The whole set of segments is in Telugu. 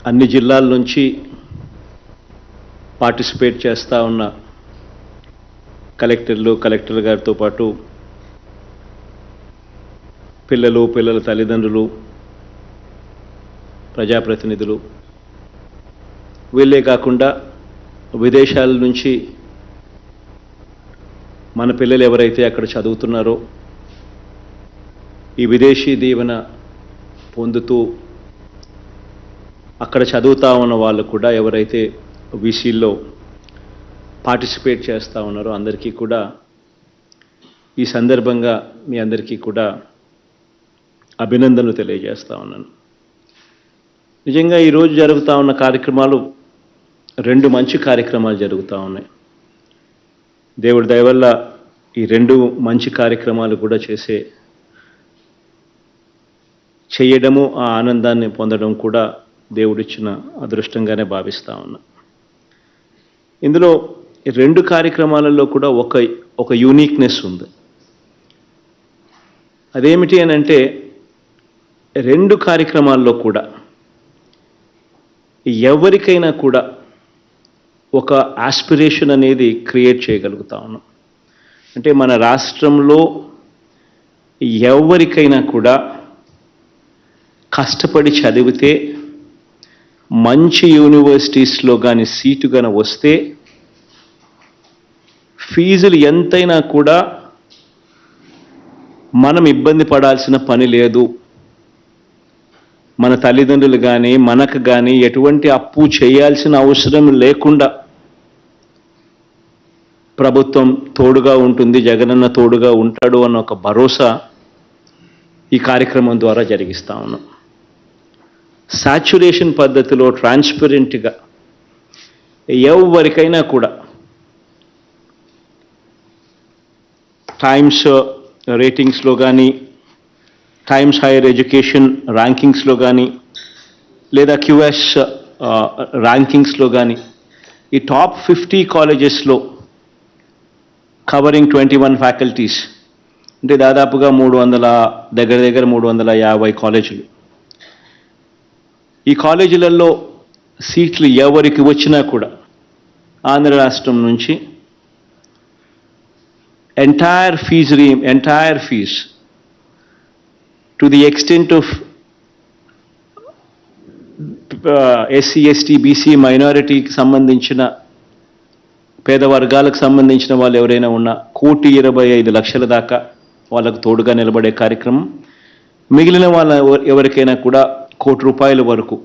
అన్ని జిల్లాల నుంచి పార్టిసిపేట్ చేస్తూ ఉన్న కలెక్టర్ గారితో పాటు పిల్లల తల్లిదండ్రులు, ప్రజాప్రతినిధులు, వీళ్ళే కాకుండా విదేశాల నుంచి మన పిల్లలు ఎవరైతే అక్కడ చదువుతున్నారో ఈ విదేశీ దీవెన పొందుతూ అక్కడ చదువుతూ ఉన్న వాళ్ళు కూడా ఎవరైతే వీసీల్లో పార్టిసిపేట్ చేస్తూ ఉన్నారో అందరికీ కూడా ఈ సందర్భంగా మీ అందరికీ కూడా అభినందనలు తెలియజేస్తూ ఉన్నాను. నిజంగా ఈరోజు జరుగుతూ ఉన్న కార్యక్రమాలు 2 మంచి కార్యక్రమాలు జరుగుతూ ఉన్నాయి. దేవుడి దయ వల్ల ఈ 2 మంచి కార్యక్రమాలు కూడా చేయడము, ఆ ఆనందాన్ని పొందడం కూడా దేవుడిచ్చిన అదృష్టంగానే భావిస్తూ ఉన్నా. ఇందులో 2 కార్యక్రమాలలో కూడా ఒక యూనిక్నెస్ ఉంది. అదేమిటి అని అంటే 2 కార్యక్రమాల్లో కూడా ఎవరికైనా కూడా ఒక ఆస్పిరేషన్ అనేది క్రియేట్ చేయగలుగుతా ఉన్నాం. అంటే మన రాష్ట్రంలో ఎవరికైనా కూడా కష్టపడి చదివితే మంచి యూనివర్సిటీస్లో కానీ సీటు కానీ వస్తే ఫీజులు ఎంతైనా కూడా మనం ఇబ్బంది పడాల్సిన పని లేదు. మన తల్లిదండ్రులు కానీ మనకు కానీ ఎటువంటి అప్పు చేయాల్సిన అవసరం లేకుండా ప్రభుత్వం తోడుగా ఉంటుంది, జగనన్న తోడుగా ఉంటాడు అన్న ఒక భరోసా ఈ కార్యక్రమం ద్వారా జరిగిస్తా ఉన్నాం. సాచ్యురేషన్ పద్ధతిలో ట్రాన్స్పరెంట్గా ఎవరికైనా కూడా టైమ్స్ రేటింగ్స్లో కానీ, టైమ్స్ హైయర్ ఎడ్యుకేషన్ ర్యాంకింగ్స్లో కానీ, లేదా క్యూఎస్ ర్యాంకింగ్స్లో కానీ ఈ టాప్ 50 కాలేజెస్లో కవరింగ్ 21 ఫ్యాకల్టీస్, అంటే దాదాపుగా 350 కాలేజీలు. ఈ కాలేజీలలో సీట్లు ఎవరికి వచ్చినా కూడా ఆంధ్ర రాష్ట్రం నుంచి entire fees to the extent of SC, ST, BC, మైనారిటీకి సంబంధించిన పేద వర్గాలకు సంబంధించిన వాళ్ళు ఎవరైనా ఉన్నా 1,25,00,000 దాకా వాళ్ళకు తోడుగా నిలబడే కార్యక్రమం. మిగిలిన వాళ్ళ ఎవరికైనా కూడా ₹1,00,00,000 వరకు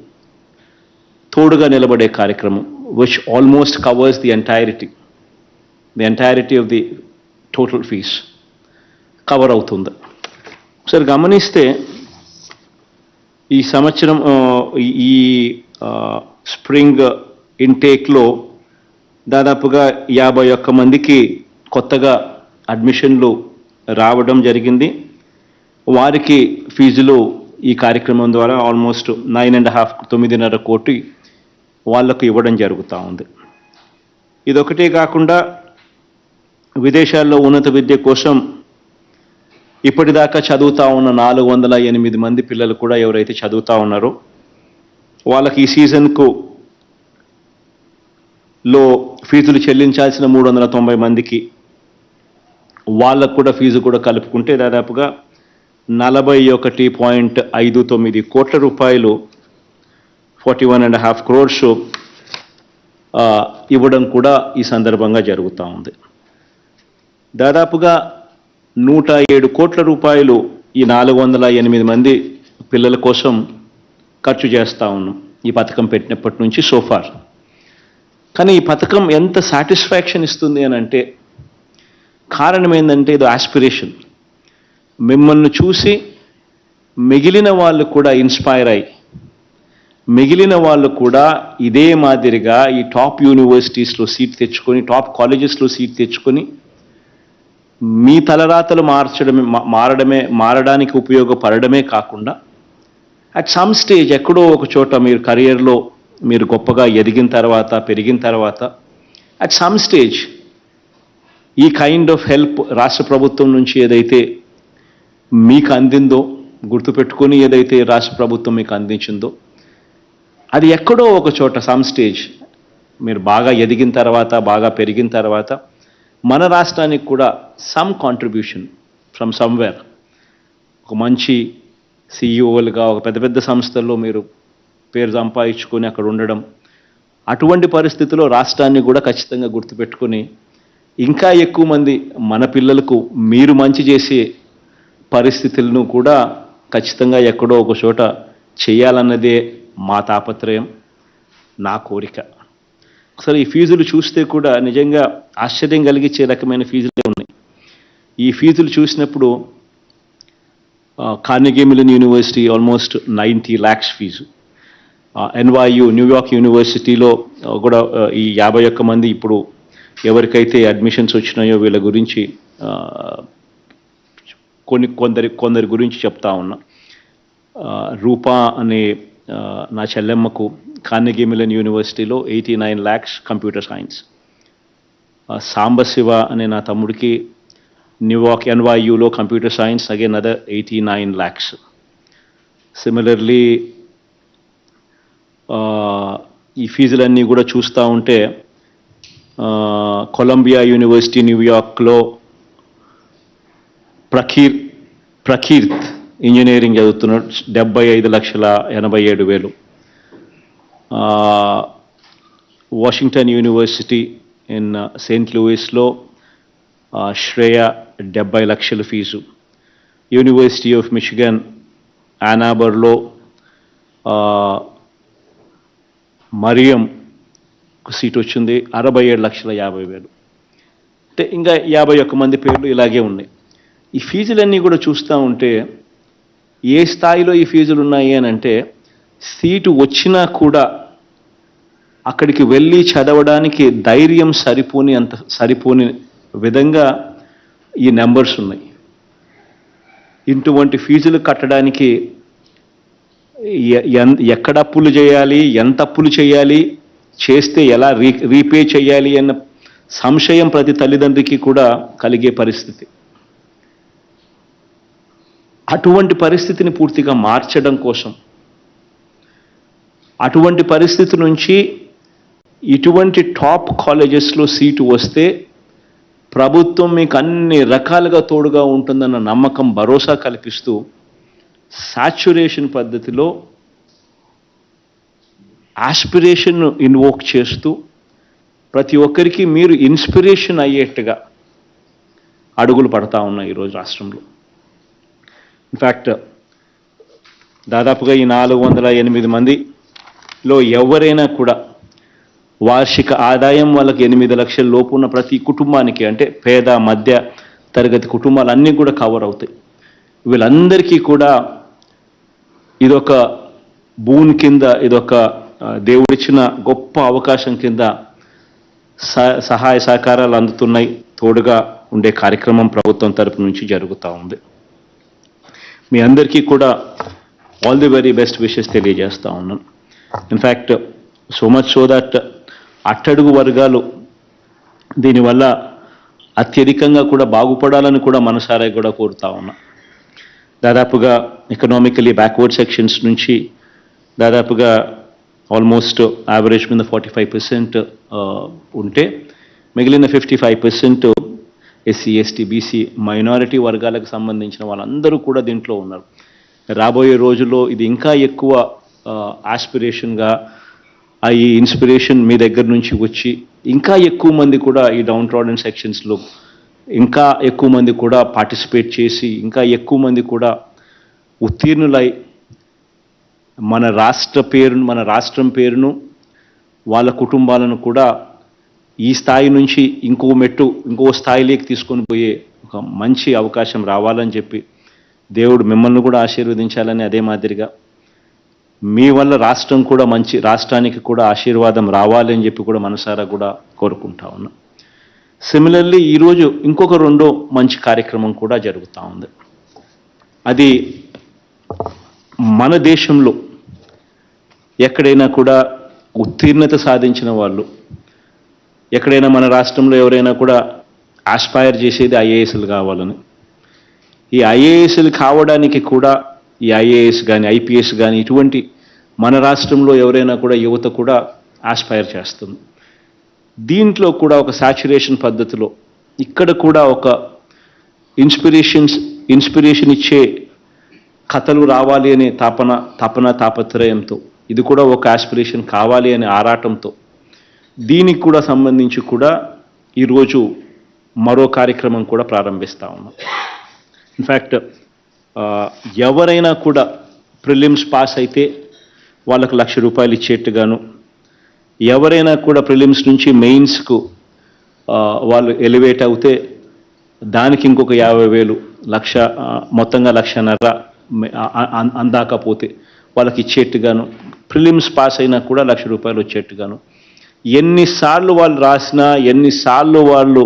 తోడుగా నిలబడే కార్యక్రమం, which almost covers the entirety of the total fees cover అవుతుంది. ఒకసారి గమనిస్తే ఈ సంవత్సరం ఈ స్ప్రింగ్ ఇంటేక్లో దాదాపుగా 51 మందికి కొత్తగా అడ్మిషన్లు రావడం జరిగింది. వారికి ఫీజులు ఈ కార్యక్రమం ద్వారా ఆల్మోస్ట్ 9.5 కోటి వాళ్లకు ఇవ్వడం జరుగుతూ ఉంది. ఇదొకటే కాకుండా విదేశాల్లో ఉన్నత విద్య కోసం ఇప్పటిదాకా చదువుతూ ఉన్న 408 మంది పిల్లలు కూడా ఎవరైతే చదువుతూ ఉన్నారో వాళ్ళకి ఈ సీజన్కు లో ఫీజులు చెల్లించాల్సిన 390 మందికి వాళ్ళకు కూడా ఫీజు కూడా కలుపుకుంటే దాదాపుగా 41.59 కోట్ల రూపాయలు, 41.5 crores ఇవ్వడం కూడా ఈ సందర్భంగా జరుగుతూ ఉంది. దాదాపుగా 107 కోట్ల రూపాయలు ఈ 408 మంది పిల్లల కోసం ఖర్చు చేస్తూ ఉన్నాం ఈ పథకం పెట్టినప్పటి నుంచి సోఫార్. కానీ ఈ పథకం ఎంత సాటిస్ఫాక్షన్ ఇస్తుంది అని అంటే కారణం ఏంటంటే ఇది ఆస్పిరేషన్. మిమ్మల్ని చూసి మిగిలిన వాళ్ళు కూడా ఇన్స్పైర్ అయ్యి మిగిలిన వాళ్ళు కూడా ఇదే మాదిరిగా ఈ టాప్ యూనివర్సిటీస్లో సీట్ తెచ్చుకొని, టాప్ కాలేజెస్లో సీట్ తెచ్చుకొని మీ తలరాతలు మారడానికి ఉపయోగపడమే కాకుండా అట్ సమ్ స్టేజ్ ఎక్కడో ఒక చోట మీరు కెరియర్లో మీరు గొప్పగా ఎదిగిన తర్వాత, పెరిగిన తర్వాత అట్ సమ్ స్టేజ్ ఈ కైండ్ ఆఫ్ హెల్ప్ రాష్ట్ర ప్రభుత్వం నుంచి ఏదైతే మీకు అందిందో గుర్తుపెట్టుకొని, ఏదైతే రాష్ట్ర ప్రభుత్వం మీకు అందించిందో అది ఎక్కడో ఒక చోట సమ్ స్టేజ్ మీరు బాగా ఎదిగిన తర్వాత బాగా పెరిగిన తర్వాత మన రాష్ట్రానికి కూడా సమ్ కాంట్రిబ్యూషన్ ఫ్రమ్ సమ్వేర్ ఒక మంచి సిఇఓలుగా ఒక పెద్ద పెద్ద సంస్థల్లో మీరు పేరు సంపాదించుకొని అక్కడ ఉండడం, అటువంటి పరిస్థితిలో రాష్ట్రాన్ని కూడా ఖచ్చితంగా గుర్తుపెట్టుకొని ఇంకా ఎక్కువ మంది మన పిల్లలకు మీరు మంచి చేసే పరిస్థితులను కూడా ఖచ్చితంగా ఎక్కడో ఒక చోట చేయాలన్నదే మా తాపత్రయం, నా కోరిక. అసలు ఈ ఫీజులు చూస్తే కూడా నిజంగా ఆశ్చర్యం కలిగించే రకమైన ఫీజులే ఉన్నాయి. ఈ ఫీజులు చూసినప్పుడు Carnegie Mellon university almost 90 lakhs fee, NYU New York యూనివర్సిటీలో కూడా ఈ 51 మంది ఇప్పుడు ఎవరికైతే అడ్మిషన్స్ వచ్చినాయో వీళ్ళ గురించి కొందరి గురించి చెప్తా ఉన్నా. రూపా అనే నా చెల్లెమ్మకు కార్నెగీ మెల్లన్ యూనివర్సిటీలో 89 lakhs కంప్యూటర్ సైన్స్. సాంబశివ అనే నా తమ్ముడికి న్యూయార్క్ NYUలో computer science, again other 89 lakhs. Similarly ఈ ఫీజులన్నీ కూడా చూస్తూ ఉంటే కొలంబియా యూనివర్సిటీ న్యూయార్క్లో ప్రకీర్త్ ఇంజనీరింగ్ చదువుతున్నాడు, 75,87,000. వాషింగ్టన్ యూనివర్సిటీ ఇన్ సెయింట్ లూయిస్లో శ్రేయ 70 లక్షల ఫీజు. యూనివర్సిటీ ఆఫ్ మిచిగన్ యానాబర్లో మరియం సీట్ వచ్చింది, 67,50,000. అంటే ఇంకా 51 మంది పేర్లు ఇలాగే ఉన్నాయి. ఈ ఫీజులన్నీ కూడా చూస్తూ ఉంటే ఏ స్థాయిలో ఈ ఫీజులు ఉన్నాయి అని అంటే, సీటు వచ్చినా కూడా అక్కడికి వెళ్ళి చదవడానికి ధైర్యం సరిపోని విధంగా ఈ నెంబర్స్ ఉన్నాయి. ఇటువంటి ఫీజులు కట్టడానికి ఎక్కడ అప్పులు చేయాలి, ఎంత అప్పులు చేయాలి, చేస్తే ఎలా రీపే చేయాలి అన్న సంశయం ప్రతి తల్లిదండ్రికి కూడా కలిగే పరిస్థితి. అటువంటి పరిస్థితిని పూర్తిగా మార్చడం కోసం, అటువంటి పరిస్థితి నుంచి ఇటువంటి టాప్ కాలేజెస్లో సీటు వస్తే ప్రభుత్వం మీకు అన్ని రకాలుగా తోడుగా ఉంటుందన్న నమ్మకం, భరోసా కల్పిస్తూ సాచ్యురేషన్ పద్ధతిలో ఆస్పిరేషన్ను ఇన్వోక్ చేస్తూ ప్రతి ఒక్కరికి మీరు ఇన్స్పిరేషన్ అయ్యేట్టుగా అడుగులు పడతా ఉన్నాయి ఈరోజు రాష్ట్రంలో. ఇన్ఫ్యాక్ట్ దాదాపుగా ఈ 408 మందిలో ఎవరైనా కూడా వార్షిక ఆదాయం వాళ్ళకి 8 లక్షల లోపు ఉన్న ప్రతి కుటుంబానికి, అంటే పేద మధ్య తరగతి కుటుంబాలన్నీ కూడా కవర్ అవుతాయి. వీళ్ళందరికీ కూడా ఇదొక బూన్ కింద, ఇదొక దేవుడిచ్చిన గొప్ప అవకాశం కింద సహాయ సహకారాలు అందుతున్నాయి. తోడుగా ఉండే కార్యక్రమం ప్రభుత్వం తరపు నుంచి జరుగుతూ ఉంది. మీ అందరికీ కూడా all the very best wishes తెలియజేస్తూ ఉన్నాను. In fact so much so that అట్టడుగు వర్గాలు దీనివల్ల అత్యధికంగా కూడా బాగుపడాలని కూడా మనసారా కూడా కోరుతా ఉన్నా. దాదాపుగా ఎకనామికలీ బ్యాక్వర్డ్ సెక్షన్స్ నుంచి దాదాపుగా ఆల్మోస్ట్ యావరేజ్ మీద 45% ఉంటే మిగిలిన 55% SC, ST, BC మైనారిటీ వర్గాలకు సంబంధించిన వాళ్ళందరూ కూడా దీంట్లో ఉన్నారు. రాబోయే రోజుల్లో ఇది ఇంకా ఎక్కువ ఆస్పిరేషన్గా ఈ ఇన్స్పిరేషన్ మీ దగ్గర నుంచి వచ్చి ఇంకా ఎక్కువ మంది కూడా ఈ డౌన్ ట్రాడెన్ సెక్షన్స్లో ఇంకా ఎక్కువ మంది కూడా పార్టిసిపేట్ చేసి ఇంకా ఎక్కువ మంది కూడా ఉత్తీర్ణులై మన రాష్ట్రం పేరును వాళ్ళ కుటుంబాలను కూడా ఈ స్థాయి నుంచి ఇంకో స్థాయిలోకి తీసుకొని పోయే ఒక మంచి అవకాశం రావాలని చెప్పి దేవుడు మిమ్మల్ని కూడా ఆశీర్వదించాలని, అదే మాదిరిగా మీ వల్ల రాష్ట్రానికి కూడా ఆశీర్వాదం రావాలని చెప్పి కూడా మనసారా కూడా కోరుకుంటా ఉన్నా. సిమిలర్లీ ఈరోజు ఇంకొక రెండో మంచి కార్యక్రమం కూడా జరుగుతూ ఉంది. అది మన దేశంలో ఎక్కడైనా కూడా ఉత్తీర్ణత సాధించిన వాళ్ళు, ఎక్కడైనా మన రాష్ట్రంలో ఎవరైనా కూడా ఆస్పైర్ చేసేది ఐఏఎస్లు కావాలని. ఈ ఐఏఎస్లు కావడానికి కూడా ఈ ఐఏఎస్ కానీ IPS కానీ ఇటువంటి మన రాష్ట్రంలో ఎవరైనా కూడా యువత కూడా ఆస్పైర్ చేస్తుంది. దీంట్లో కూడా ఒక సాచురేషన్ పద్ధతిలో ఇక్కడ కూడా ఒక ఇన్స్పిరేషన్ ఇచ్చే కథలు రావాలి అనే తాపత్రయంతో, ఇది కూడా ఒక ఆస్పిరేషన్ కావాలి అనే ఆరాటంతో దీనికి కూడా సంబంధించి కూడా ఈరోజు మరో కార్యక్రమం కూడా ప్రారంభిస్తా ఉన్నాం. ఇన్ఫ్యాక్ట్ ఎవరైనా కూడా ప్రిలిమ్స్ పాస్ అయితే వాళ్ళకు ₹1,00,000 ఇచ్చేట్టుగాను, ఎవరైనా కూడా ప్రిలిమ్స్ నుంచి మెయిన్స్కు వాళ్ళు ఎలివేట్ అవుతే దానికి ఇంకొక 50,000, లక్ష, మొత్తంగా 1,50,000 అందాకపోతే వాళ్ళకి ఇచ్చేట్టుగాను, ప్రిలిమ్స్ పాస్ అయినా కూడా ₹1,00,000 వచ్చేట్టుగాను, ఎన్నిసార్లు వాళ్ళు రాసినా, ఎన్నిసార్లు వాళ్ళు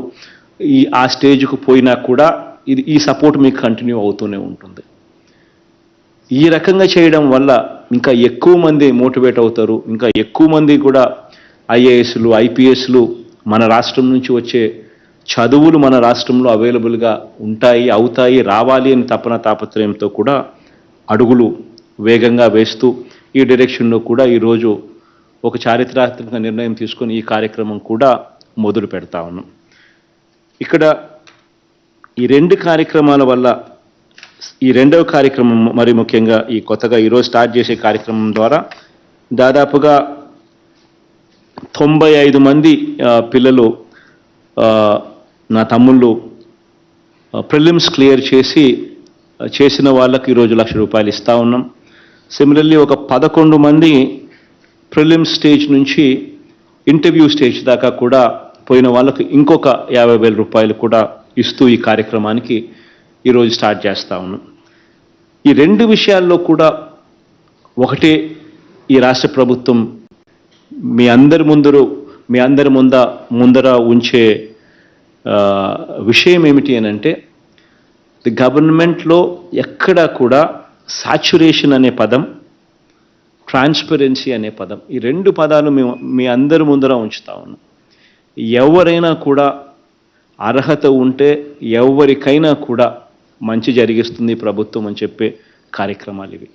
ఆ స్టేజ్కు పోయినా కూడా ఈ సపోర్ట్ మీకు కంటిన్యూ అవుతూనే ఉంటుంది. ఈ రకంగా చేయడం వల్ల ఇంకా ఎక్కువ మంది మోటివేట్ అవుతారు. ఇంకా ఎక్కువ మంది కూడా ఐఏఎస్లు, ఐపీఎస్లు, మన రాష్ట్రం నుంచి వచ్చే చదువులు మన రాష్ట్రంలో అవైలబుల్గా అవుతాయి, రావాలి అని తాపత్రయంతో కూడా అడుగులు వేగంగా వేస్తూ ఈ డైరెక్షన్లో కూడా ఈరోజు ఒక చారిత్రాత్మక నిర్ణయం తీసుకొని ఈ కార్యక్రమం కూడా మొదలు పెడతా ఉన్నాం. ఇక్కడ ఈ 2 కార్యక్రమాల వల్ల, ఈ రెండవ కార్యక్రమం మరి ముఖ్యంగా ఈ కొత్తగా ఈరోజు స్టార్ట్ చేసే కార్యక్రమం ద్వారా దాదాపుగా 95 మంది పిల్లలు, నా తమ్ముళ్ళు ప్రిలిమ్స్ క్లియర్ చేసిన వాళ్ళకి ఈరోజు ₹1,00,000 ఇస్తూ ఉన్నాం. సిమిలర్లీ ఒక 11 మంది ప్రిలిమ్స్ స్టేజ్ నుంచి ఇంటర్వ్యూ స్టేజ్ దాకా కూడా పోయిన వాళ్ళకు ఇంకొక ₹50,000 కూడా ఇస్తూ ఈ కార్యక్రమానికి ఈరోజు స్టార్ట్ చేస్తూ ఉన్నాం. ఈ 2 విషయాల్లో కూడా ఒకటే ఈ రాష్ట్ర ప్రభుత్వం మీ అందరి ముందర ఉంచే విషయం ఏమిటి అని అంటే, ది గవర్నమెంట్లో ఎక్కడా కూడా సాచురేషన్ అనే పదం, ట్రాన్స్పరెన్సీ అనే పదం, ఈ 2 పదాలు మీ అందరి ముందర ఉంచుతా ఉన్నాం. ఎవరైనా కూడా అర్హత ఉంటే ఎవరికైనా కూడా మంచి జరిగిస్తుంది ప్రభుత్వం అని చెప్పే కార్యక్రమాలు ఇవి.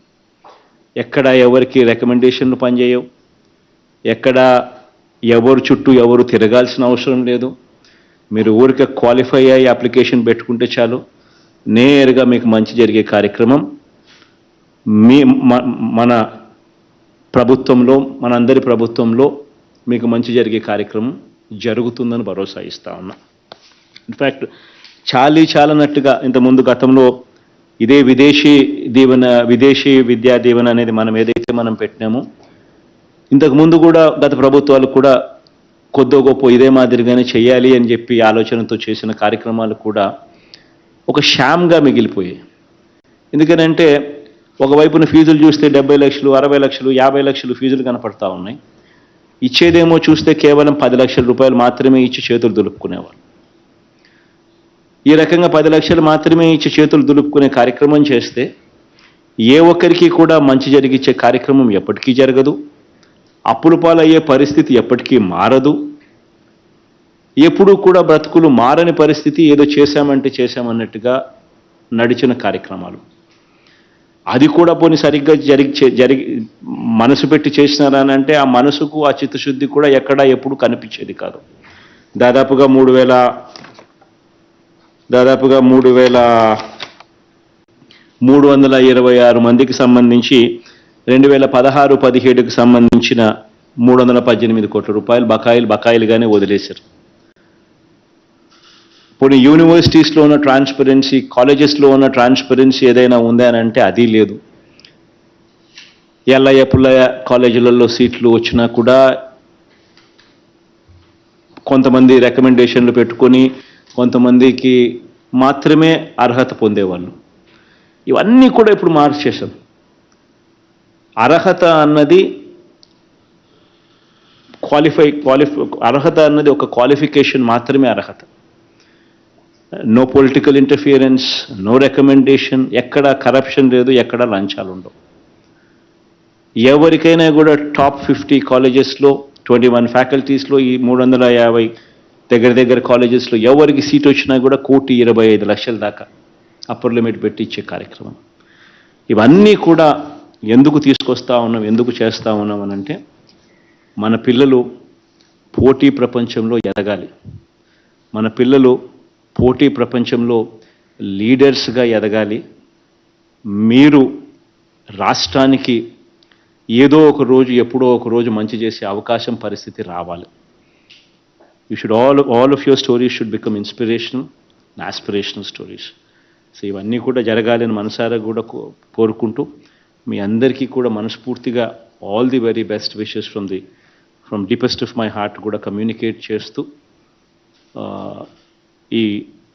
ఎక్కడ ఎవరికి రికమెండేషన్లు పనిచేయవు, ఎక్కడ ఎవరు చుట్టూ ఎవరు తిరగాల్సిన అవసరం లేదు. మీరు ఊరికే క్వాలిఫై అయ్యి అప్లికేషన్ పెట్టుకుంటే చాలు, నేరుగా మీకు మంచి జరిగే కార్యక్రమం మన ప్రభుత్వంలో, మనందరి ప్రభుత్వంలో మీకు మంచి జరిగే కార్యక్రమం జరుగుతుందని భరోసా ఇస్తా ఉన్నా. ఇన్ఫ్యాక్ట్ చాలనట్టుగా ఇంతకుముందు గతంలో ఇదే విదేశీ విద్యా దీవెన అనేది మనం పెట్టినామో, ఇంతకుముందు కూడా గత ప్రభుత్వాలు కూడా కొద్దో గొప్ప ఇదే మాదిరిగానే చేయాలి అని చెప్పి ఆలోచనతో చేసిన కార్యక్రమాలు కూడా ఒక షామ్గా మిగిలిపోయాయి. ఎందుకనంటే ఒకవైపున ఫీజులు చూస్తే 70 లక్షలు, 60 లక్షలు, 50 లక్షలు ఫీజులు కనపడతా ఉన్నాయి. ఇచ్చేదేమో చూస్తే కేవలం ₹10 లక్షలు మాత్రమే ఇచ్చి చేతులు దులుపుకునేవారు. ఈ రకంగా 10 లక్షలు మాత్రమే ఇచ్చి చేతులు దులుపుకునే కార్యక్రమం చేస్తే ఏ ఒక్కరికి కూడా మంచి జరిగించే కార్యక్రమం ఎప్పటికీ జరగదు. అప్పుల పాలయ్యే పరిస్థితి ఎప్పటికీ మారదు. ఎప్పుడూ కూడా బ్రతుకులు మారని పరిస్థితి, ఏదో చేశామన్నట్టుగా నడిచిన కార్యక్రమాలు. అది కూడా పోనీ సరిగ్గా జరిగి మనసు పెట్టి చేసినారనంటే ఆ మనసుకు ఆ చిత్తశుద్ధి కూడా ఎక్కడా ఎప్పుడు కనిపించేది కాదు. దాదాపుగా 3,326 మందికి సంబంధించి 2016-17కు సంబంధించిన ₹318 కోట్ల బకాయిలుగానే వదిలేశారు. పోనీ యూనివర్సిటీస్లో ఉన్న ట్రాన్స్పరెన్సీ, కాలేజెస్లో ఉన్న ట్రాన్స్పరెన్సీ ఏదైనా ఉందా అని అంటే అది లేదు. ఎల్లయ్య పుల్లయ్య కాలేజీలలో సీట్లు వచ్చినా కూడా కొంతమంది రికమెండేషన్లు పెట్టుకొని కొంతమందికి మాత్రమే అర్హత పొందేవాళ్ళు. ఇవన్నీ కూడా ఇప్పుడు మార్చేశాం. అర్హత అన్నది అర్హత అన్నది ఒక క్వాలిఫికేషన్ మాత్రమే అర్హత. No political interference, no recommendation, ఎక్కడ కరప్షన్ లేదు, ఎక్కడ లంచాలు ఉండవు. ఎవరికైనా కూడా టాప్ 50 కాలేజెస్లో 21 ఫ్యాకల్టీస్లో ఈ 350 దగ్గర కాలేజెస్లో ఎవరికి సీట్ వచ్చినా కూడా 1,25,00,000 దాకా అప్పర్ లిమిట్ పెట్టి ఇచ్చే కార్యక్రమం. ఇవన్నీ కూడా ఎందుకు తీసుకొస్తా ఉన్నాం, ఎందుకు చేస్తా ఉన్నాం అని అంటే, మన పిల్లలు పోటీ ప్రపంచంలో ఎదగాలి, మన పిల్లలు పోటీ ప్రపంచంలో లీడర్స్గా ఎదగాలి. మీరు రాష్ట్రానికి ఏదో ఒక రోజు ఎప్పుడో ఒక రోజు మంచి చేసే అవకాశం పరిస్థితి రావాలి. You should all of your stories should become inspirational and aspirational stories. So ఇవన్నీ కూడా జరగాలని మనసారా కూడా కోరుకుంటూ, మీ అందరికీ కూడా మనస్ఫూర్తిగా all the very best wishes from deepest of my heart కూడా కమ్యూనికేట్ చేస్తూ ఈ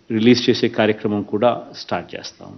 రిలీజ్ చేసే కార్యక్రమం కూడా స్టార్ట్ చేస్తాము.